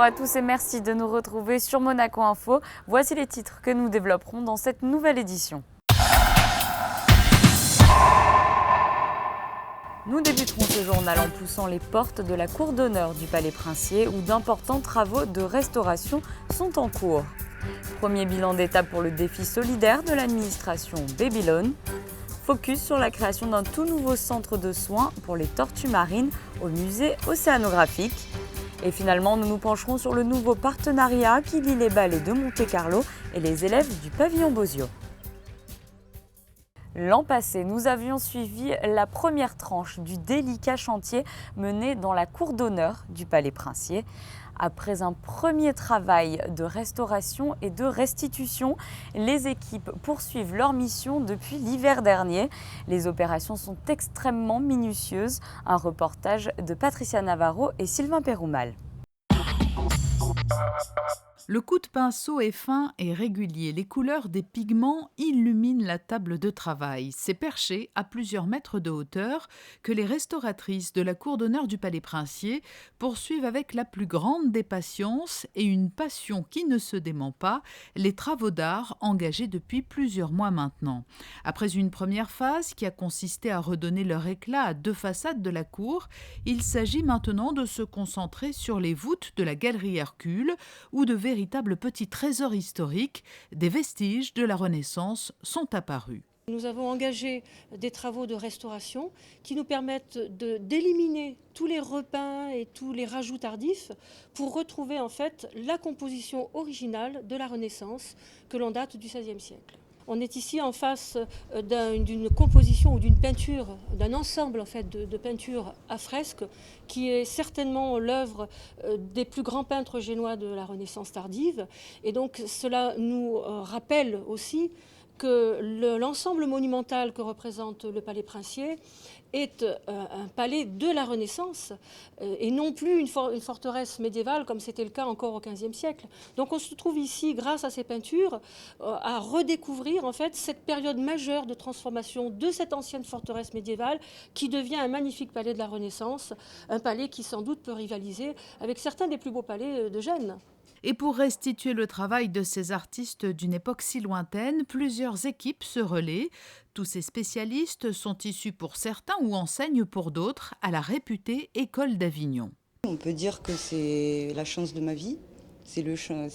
à tous et merci de nous retrouver sur Monaco Info. Voici les titres que nous développerons dans cette nouvelle édition. Nous débuterons ce journal en poussant les portes de la cour d'honneur du Palais Princier où d'importants travaux de restauration sont en cours. Premier bilan d'étape pour le défi solidaire de l'administration Babylone. Focus sur la création d'un tout nouveau centre de soins pour les tortues marines au musée océanographique. Et finalement, nous nous pencherons sur le nouveau partenariat qui lie les ballets de Monte-Carlo et les élèves du pavillon Bosio. L'an passé, nous avions suivi la première tranche du délicat chantier mené dans la cour d'honneur du Palais Princier. Après un premier travail de restauration et de restitution, les équipes poursuivent leur mission depuis l'hiver dernier. Les opérations sont extrêmement minutieuses. Un reportage de Patricia Navarro et Sylvain Péroumal. Le coup de pinceau est fin et régulier. Les couleurs des pigments illuminent la table de travail. C'est perché à plusieurs mètres de hauteur que les restauratrices de la cour d'honneur du Palais Princier poursuivent avec la plus grande des patiences et une passion qui ne se dément pas, les travaux d'art engagés depuis plusieurs mois maintenant. Après une première phase qui a consisté à redonner leur éclat à deux façades de la cour, il s'agit maintenant de se concentrer sur les voûtes de la galerie Hercule où de véritables petits trésors historiques, des vestiges de la Renaissance sont apparus. Nous avons engagé des travaux de restauration qui nous permettent d'éliminer tous les repeints et tous les rajouts tardifs pour retrouver en fait la composition originale de la Renaissance que l'on date du XVIe siècle. On est ici en face d'une composition ou d'une peinture, d'un ensemble en fait de peintures à fresque qui est certainement l'œuvre des plus grands peintres génois de la Renaissance tardive. Et donc cela nous rappelle aussi que l'ensemble monumental que représente le Palais Princier est un palais de la Renaissance et non plus une forteresse médiévale comme c'était le cas encore au XVe siècle. Donc on se trouve ici, grâce à ces peintures, à redécouvrir en fait cette période majeure de transformation de cette ancienne forteresse médiévale qui devient un magnifique palais de la Renaissance, un palais qui sans doute peut rivaliser avec certains des plus beaux palais de Gênes. Et pour restituer le travail de ces artistes d'une époque si lointaine, plusieurs équipes se relaient. Tous ces spécialistes sont issus pour certains ou enseignent pour d'autres à la réputée École d'Avignon. On peut dire que c'est la chance de ma vie. C'est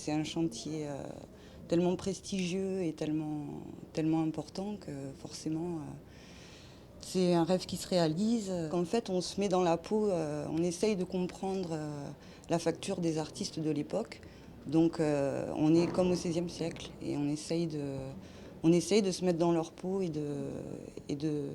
un chantier tellement prestigieux et tellement important que forcément c'est un rêve qui se réalise. En fait, on se met dans la peau, on essaye de comprendre la facture des artistes de l'époque. Donc on est comme au XVIe siècle et on essaye de se mettre dans leur peau et de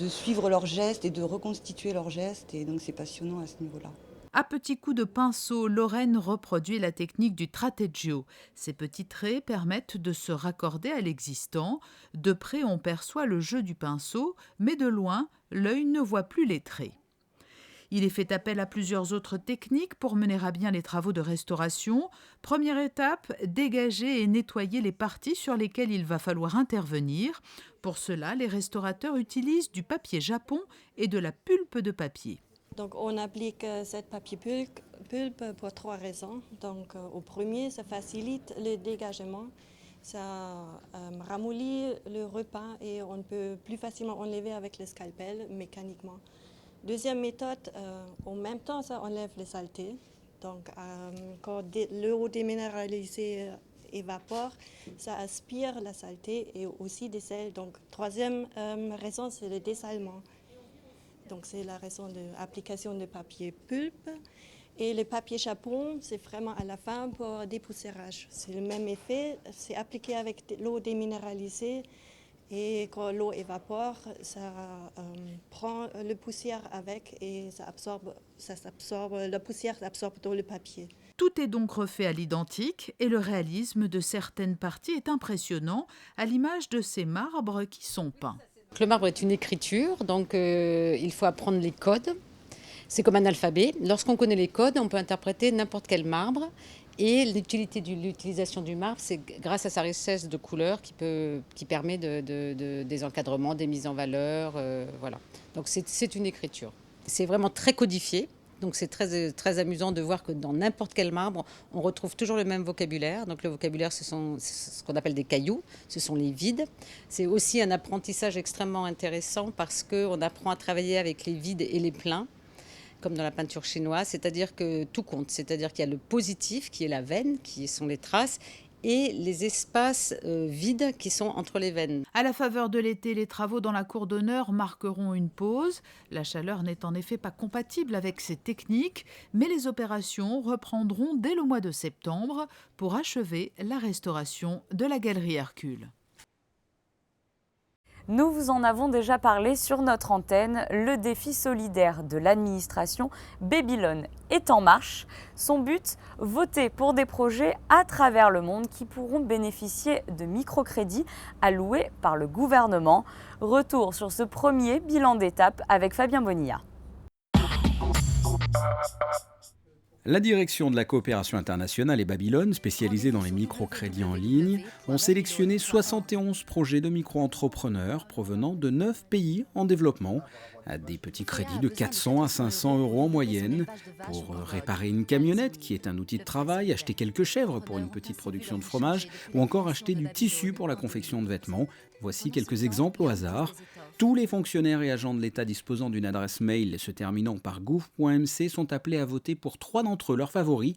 suivre leurs gestes et de reconstituer leurs gestes. Et donc c'est passionnant à ce niveau-là. À petits coups de pinceau, Lorraine reproduit la technique du trateggio. Ces petits traits permettent de se raccorder à l'existant. De près, on perçoit le jeu du pinceau, mais de loin, l'œil ne voit plus les traits. Il est fait appel à plusieurs autres techniques pour mener à bien les travaux de restauration. Première étape, dégager et nettoyer les parties sur lesquelles il va falloir intervenir. Pour cela, les restaurateurs utilisent du papier japon et de la pulpe de papier. Donc on applique cette papier pulpe pour trois raisons. Donc au premier, ça facilite le dégagement, ça ramollit le repas et on peut plus facilement enlever avec le scalpel mécaniquement. Deuxième méthode, en même temps, ça enlève les saletés. Donc quand l'eau déminéralisée évapore, ça aspire la saleté et aussi des sels. Donc troisième raison, c'est le dessalement. Donc c'est la raison de l'application de papier pulpe. Et le papier japon, c'est vraiment à la fin pour dépoussiérage. C'est le même effet, c'est appliqué avec l'eau déminéralisée. Et quand l'eau évapore, ça prend le poussière avec et la poussière s'absorbe dans le papier. Tout est donc refait à l'identique et le réalisme de certaines parties est impressionnant, à l'image de ces marbres qui sont peints. Le marbre est une écriture, donc il faut apprendre les codes. C'est comme un alphabet. Lorsqu'on connaît les codes, on peut interpréter n'importe quel marbre. Et l'utilité de l'utilisation du marbre, c'est grâce à sa richesse de couleurs qui permet des encadrements, des mises en valeur. Voilà. Donc c'est une écriture. C'est vraiment très codifié. Donc c'est très, très amusant de voir que dans n'importe quel marbre, on retrouve toujours le même vocabulaire. Donc le vocabulaire, c'est ce qu'on appelle des cailloux, ce sont les vides. C'est aussi un apprentissage extrêmement intéressant parce qu'on apprend à travailler avec les vides et les pleins, comme dans la peinture chinoise, c'est-à-dire que tout compte. C'est-à-dire qu'il y a le positif, qui est la veine, qui sont les traces, et les espaces vides qui sont entre les veines. À la faveur de l'été, les travaux dans la cour d'honneur marqueront une pause. La chaleur n'est en effet pas compatible avec ces techniques, mais les opérations reprendront dès le mois de septembre pour achever la restauration de la galerie Hercule. Nous vous en avons déjà parlé sur notre antenne, le défi solidaire de l'administration Babylone est en marche. Son but, voter pour des projets à travers le monde qui pourront bénéficier de microcrédits alloués par le gouvernement. Retour sur ce premier bilan d'étape avec Fabien Bonilla. La direction de la coopération internationale et Babylone, spécialisée dans les microcrédits en ligne, ont sélectionné 71 projets de micro-entrepreneurs provenant de 9 pays en développement, à des petits crédits de 400 à 500 euros en moyenne, pour réparer une camionnette qui est un outil de travail, acheter quelques chèvres pour une petite production de fromage, ou encore acheter du tissu pour la confection de vêtements. Voici quelques exemples au hasard. Tous les fonctionnaires et agents de l'État disposant d'une adresse mail se terminant par gouv.mc sont appelés à voter pour 3 d'entre eux, leurs favoris.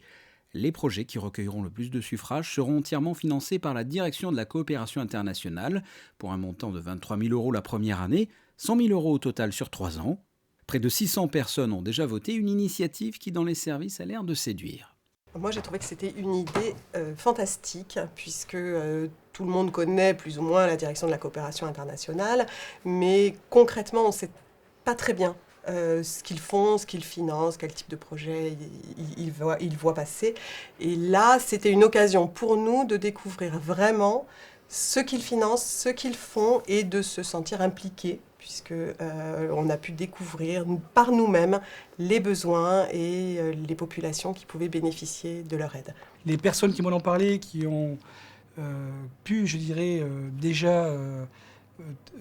Les projets qui recueilleront le plus de suffrages seront entièrement financés par la direction de la coopération internationale pour un montant de 23 000 euros la première année, 100 000 euros au total sur 3 ans. Près de 600 personnes ont déjà voté, une initiative qui dans les services a l'air de séduire. Moi, j'ai trouvé que c'était une idée fantastique, puisque tout le monde connaît plus ou moins la direction de la coopération internationale, mais concrètement, on ne sait pas très bien ce qu'ils font, ce qu'ils financent, quel type de projet ils voient passer. Et là, c'était une occasion pour nous de découvrir vraiment ce qu'ils financent, ce qu'ils font, et de se sentir impliqués, puisque on a pu découvrir par nous-mêmes les besoins et les populations qui pouvaient bénéficier de leur aide. Les personnes qui m'en ont parlé, qui ont pu, je dirais, déjà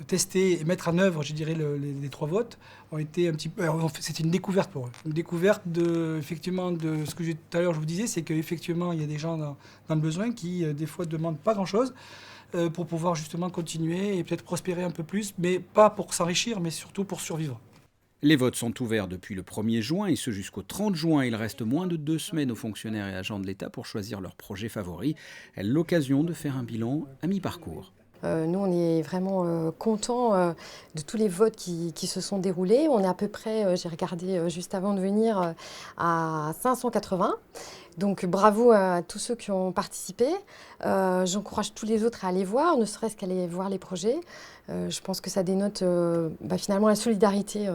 tester et mettre en œuvre, je dirais, les 3 votes, ont été un petit peu... C'était une découverte pour eux. Une découverte effectivement, de ce que tout à l'heure je vous disais, c'est qu'effectivement, il y a des gens dans le besoin qui, des fois, ne demandent pas grand-chose, pour pouvoir justement continuer et peut-être prospérer un peu plus, mais pas pour s'enrichir, mais surtout pour survivre. Les votes sont ouverts depuis le 1er juin et ce jusqu'au 30 juin. Il reste moins de 2 semaines aux fonctionnaires et agents de l'État pour choisir leur projet favori. L'occasion de faire un bilan à mi-parcours. Nous, on est vraiment contents de tous les votes qui se sont déroulés. On est à peu près, j'ai regardé juste avant de venir, à 580. Donc bravo à tous ceux qui ont participé. J'encourage tous les autres à aller voir, ne serait-ce qu'à aller voir les projets. Je pense que ça dénote finalement la solidarité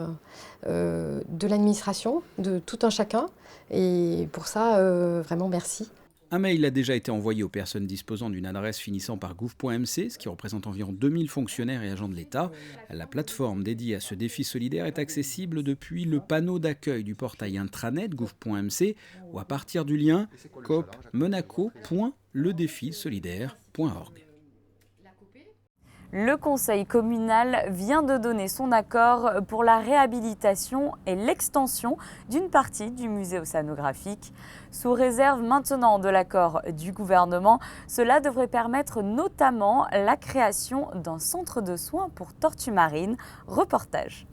de l'administration, de tout un chacun. Et pour ça, vraiment merci. Un mail a déjà été envoyé aux personnes disposant d'une adresse finissant par gouv.mc, ce qui représente environ 2000 fonctionnaires et agents de l'État. La plateforme dédiée à ce défi solidaire est accessible depuis le panneau d'accueil du portail intranet gouv.mc ou à partir du lien coopmonaco.ledefisolidaire.org. Le conseil communal vient de donner son accord pour la réhabilitation et l'extension d'une partie du musée océanographique. Sous réserve maintenant de l'accord du gouvernement, cela devrait permettre notamment la création d'un centre de soins pour tortues marines. Reportage.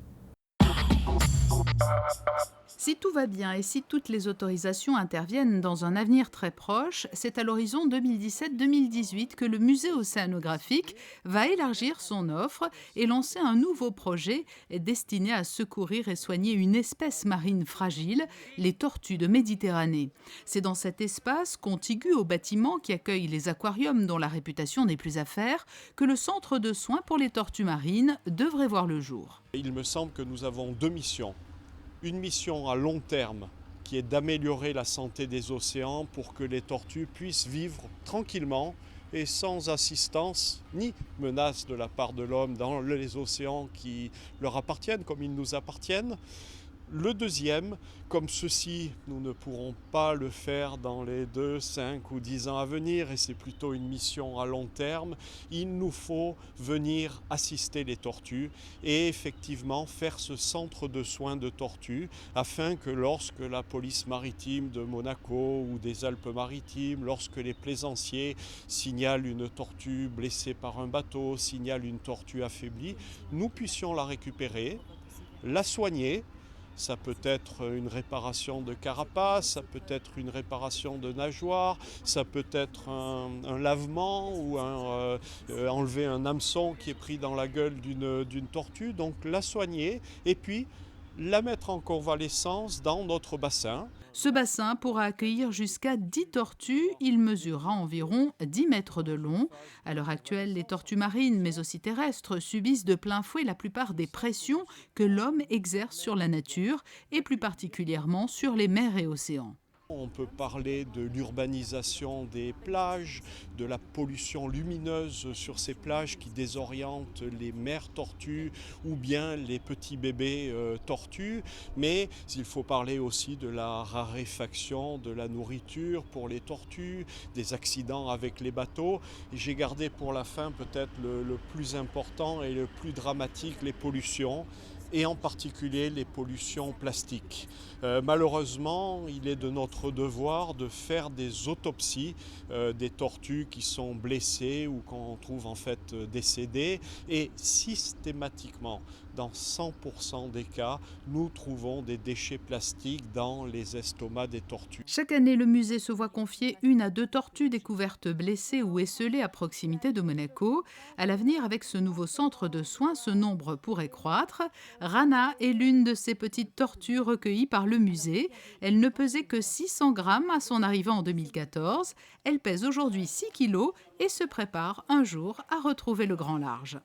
Si tout va bien et si toutes les autorisations interviennent dans un avenir très proche, c'est à l'horizon 2017-2018 que le musée océanographique va élargir son offre et lancer un nouveau projet destiné à secourir et soigner une espèce marine fragile, les tortues de Méditerranée. C'est dans cet espace contigu au bâtiment qui accueille les aquariums dont la réputation n'est plus à faire que le centre de soins pour les tortues marines devrait voir le jour. Il me semble que nous avons 2 missions. Une mission à long terme qui est d'améliorer la santé des océans pour que les tortues puissent vivre tranquillement et sans assistance ni menace de la part de l'homme dans les océans qui leur appartiennent comme ils nous appartiennent. Le deuxième, comme ceci, nous ne pourrons pas le faire dans les 2, 5 ou 10 ans à venir, et c'est plutôt une mission à long terme, il nous faut venir assister les tortues et effectivement faire ce centre de soins de tortues afin que lorsque la police maritime de Monaco ou des Alpes-Maritimes, lorsque les plaisanciers signalent une tortue blessée par un bateau, signalent une tortue affaiblie, nous puissions la récupérer, la soigner. Ça peut être une réparation de carapace, ça peut être une réparation de nageoire, ça peut être un lavement ou enlever un hameçon qui est pris dans la gueule d'une tortue. Donc la soigner et puis la mettre en convalescence dans notre bassin. Ce bassin pourra accueillir jusqu'à 10 tortues. Il mesurera environ 10 mètres de long. À l'heure actuelle, les tortues marines, mais aussi terrestres, subissent de plein fouet la plupart des pressions que l'homme exerce sur la nature, et plus particulièrement sur les mers et océans. On peut parler de l'urbanisation des plages, de la pollution lumineuse sur ces plages qui désorientent les mères tortues ou bien les petits bébés tortues. Mais il faut parler aussi de la raréfaction de la nourriture pour les tortues, des accidents avec les bateaux. Et j'ai gardé pour la fin peut-être le plus important et le plus dramatique, les pollutions. Et en particulier les pollutions plastiques. Malheureusement, il est de notre devoir de faire des autopsies des tortues qui sont blessées ou qu'on trouve en fait décédées. Et systématiquement, dans 100% des cas, nous trouvons des déchets plastiques dans les estomacs des tortues. Chaque année, le musée se voit confier 1 à 2 tortues découvertes blessées ou esseulées à proximité de Monaco. À l'avenir, avec ce nouveau centre de soins, ce nombre pourrait croître. Rana est l'une de ces petites tortues recueillies par le musée. Elle ne pesait que 600 grammes à son arrivée en 2014. Elle pèse aujourd'hui 6 kilos et se prépare un jour à retrouver le grand large.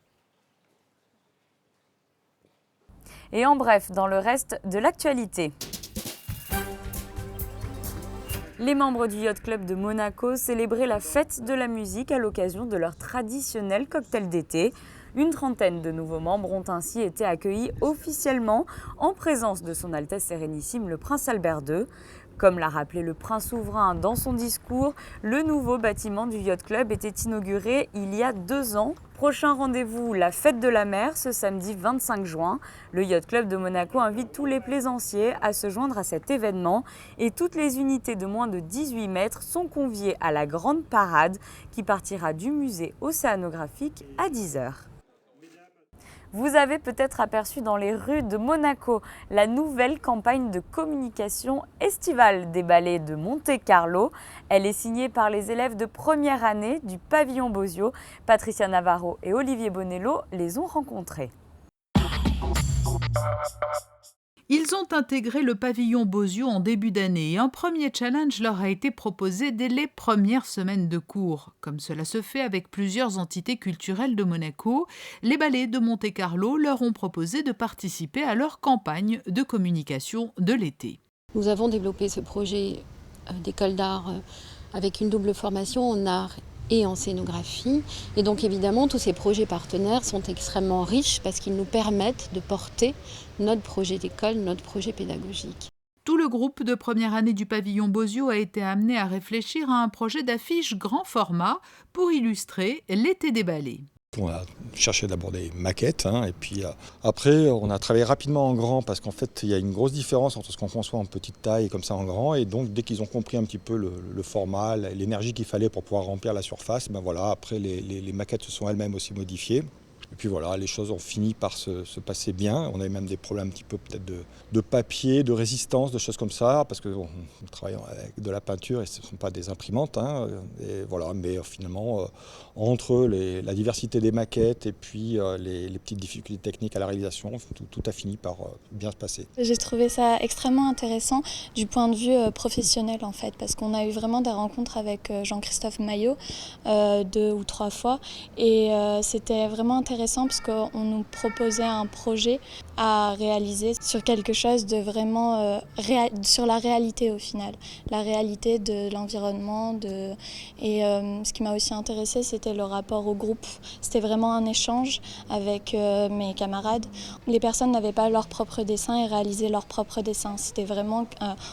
Et en bref, dans le reste de l'actualité. Les membres du Yacht Club de Monaco célébraient la fête de la musique à l'occasion de leur traditionnel cocktail d'été. Une trentaine de nouveaux membres ont ainsi été accueillis officiellement en présence de son Altesse Sérénissime le Prince Albert II. Comme l'a rappelé le prince souverain dans son discours, le nouveau bâtiment du Yacht Club était inauguré il y a 2 ans. Prochain rendez-vous, la fête de la mer, ce samedi 25 juin. Le Yacht Club de Monaco invite tous les plaisanciers à se joindre à cet événement et toutes les unités de moins de 18 mètres sont conviées à la grande parade qui partira du musée océanographique à 10 h. Vous avez peut-être aperçu dans les rues de Monaco la nouvelle campagne de communication estivale des ballets de Monte-Carlo. Elle est signée par les élèves de première année du pavillon Bosio. Patricia Navarro et Olivier Bonello les ont rencontrés. Ils ont intégré le pavillon Bosio en début d'année et un premier challenge leur a été proposé dès les premières semaines de cours. Comme cela se fait avec plusieurs entités culturelles de Monaco, les ballets de Monte-Carlo leur ont proposé de participer à leur campagne de communication de l'été. Nous avons développé ce projet d'école d'art avec une double formation en art et en scénographie. Et donc évidemment, tous ces projets partenaires sont extrêmement riches parce qu'ils nous permettent de porter notre projet d'école, notre projet pédagogique. Tout le groupe de première année du pavillon Bosio a été amené à réfléchir à un projet d'affiche grand format pour illustrer l'été des ballets. On a cherché d'abord des maquettes et puis après on a travaillé rapidement en grand parce qu'en fait il y a une grosse différence entre ce qu'on conçoit en petite taille et comme ça en grand, et donc dès qu'ils ont compris un petit peu le format, l'énergie qu'il fallait pour pouvoir remplir la surface, après les maquettes se sont elles-mêmes aussi modifiées. Et puis voilà, les choses ont fini par se passer bien. On avait même des problèmes un petit peu peut-être de papier, de résistance, de choses comme ça, parce qu'on travaille avec de la peinture et ce ne sont pas des imprimantes. Et voilà, mais finalement, entre la diversité des maquettes et puis les petites difficultés techniques à la réalisation, tout a fini par bien se passer. J'ai trouvé ça extrêmement intéressant du point de vue professionnel en fait, parce qu'on a eu vraiment des rencontres avec Jean-Christophe Maillot 2 ou 3 fois et c'était vraiment intéressant intéressant parce qu'on nous proposait un projet à réaliser sur quelque chose de vraiment sur la réalité au final, la réalité de l'environnement. Et ce qui m'a aussi intéressée, c'était le rapport au groupe. C'était vraiment un échange avec mes camarades. Les personnes n'avaient pas leur propre dessin et réalisaient leur propre dessin. C'était vraiment,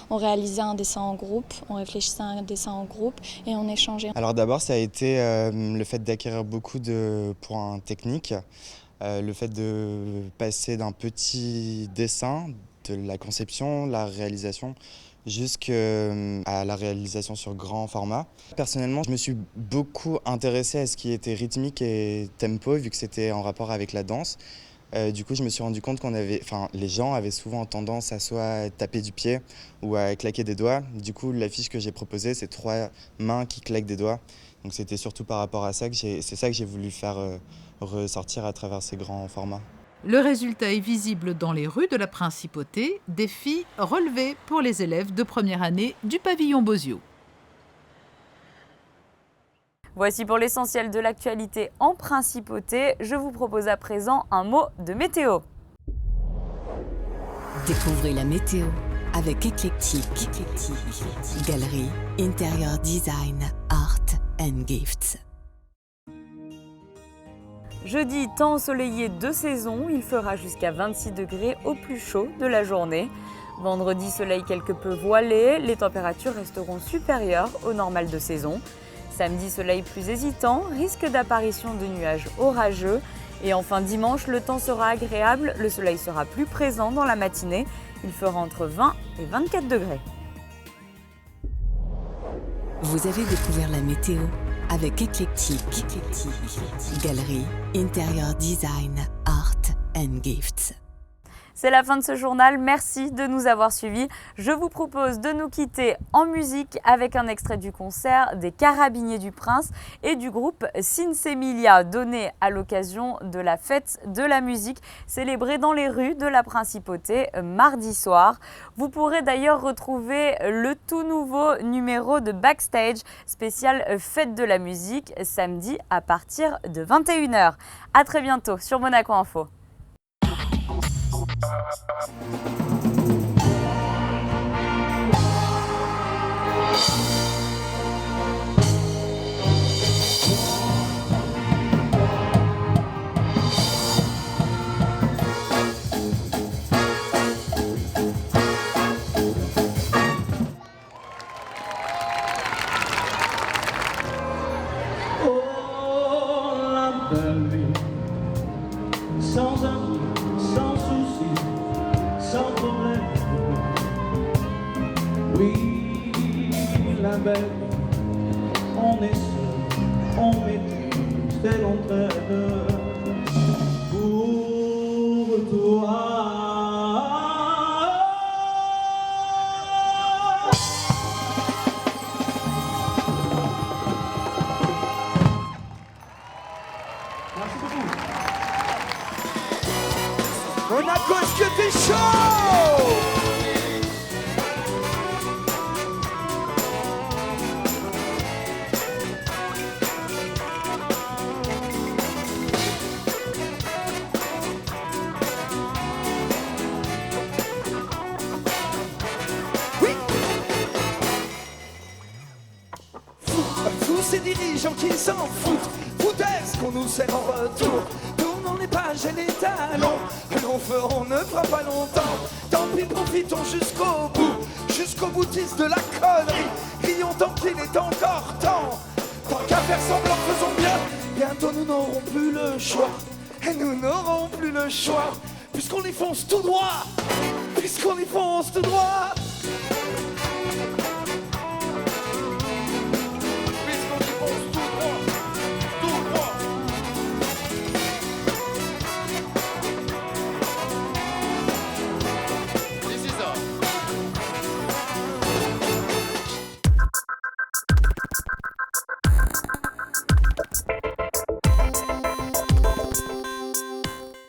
on réalisait un dessin en groupe, on réfléchissait à un dessin en groupe et on échangeait. Alors d'abord, ça a été le fait d'acquérir beaucoup de points techniques, le fait de passer d'un petit dessin, de la conception, la réalisation, jusqu'à la réalisation sur grand format. Personnellement, je me suis beaucoup intéressée à ce qui était rythmique et tempo, vu que c'était en rapport avec la danse. Du coup, je me suis rendu compte les gens avaient souvent tendance à soit taper du pied ou à claquer des doigts. Du coup, l'affiche que j'ai proposée, c'est 3 mains qui claquent des doigts. Donc c'était surtout par rapport à ça que j'ai voulu faire ressortir à travers ces grands formats. Le résultat est visible dans les rues de la Principauté, défi relevé pour les élèves de première année du pavillon Bozio. Voici pour l'essentiel de l'actualité en Principauté. Je vous propose à présent un mot de météo. Découvrez la météo avec Eclectic, Galerie, Interior Design, Art and Gifts. Jeudi, temps ensoleillé de saison, il fera jusqu'à 26 degrés au plus chaud de la journée. Vendredi, soleil quelque peu voilé, les températures resteront supérieures au normal de saison. Samedi, soleil plus hésitant, risque d'apparition de nuages orageux. Et enfin dimanche, le temps sera agréable, le soleil sera plus présent dans la matinée. Il fera entre 20 et 24 degrés. Vous avez découvert la météo avec Eclectic, Galerie, Interior Design, Art and Gifts. C'est la fin de ce journal, merci de nous avoir suivis. Je vous propose de nous quitter en musique avec un extrait du concert des Carabiniers du Prince et du groupe Sinsemilia, donné à l'occasion de la fête de la musique célébrée dans les rues de la Principauté mardi soir. Vous pourrez d'ailleurs retrouver le tout nouveau numéro de Backstage spécial fête de la musique samedi à partir de 21h. À très bientôt sur Monaco Info. Oh, la belle vie, sans amour, sans souci, sans problème. Oui, la belle vie, on est seul, on maîtrise et l'on traîne pour toi. Monaco, est-ce que t'es chaud? Oui. Tous ces dirigeants qui s'en foutent, foutaise qu'on nous sert en retour. Tournons les pages et les talons. Nos feux, on ne fera pas longtemps. Tant pis, profitons jusqu'au boutiste de la connerie. Rions tant qu'il est encore temps. Tant qu'à faire semblant, faisons bien. Bientôt nous n'aurons plus le choix. Et nous n'aurons plus le choix. Puisqu'on y fonce tout droit. Puisqu'on y fonce tout droit.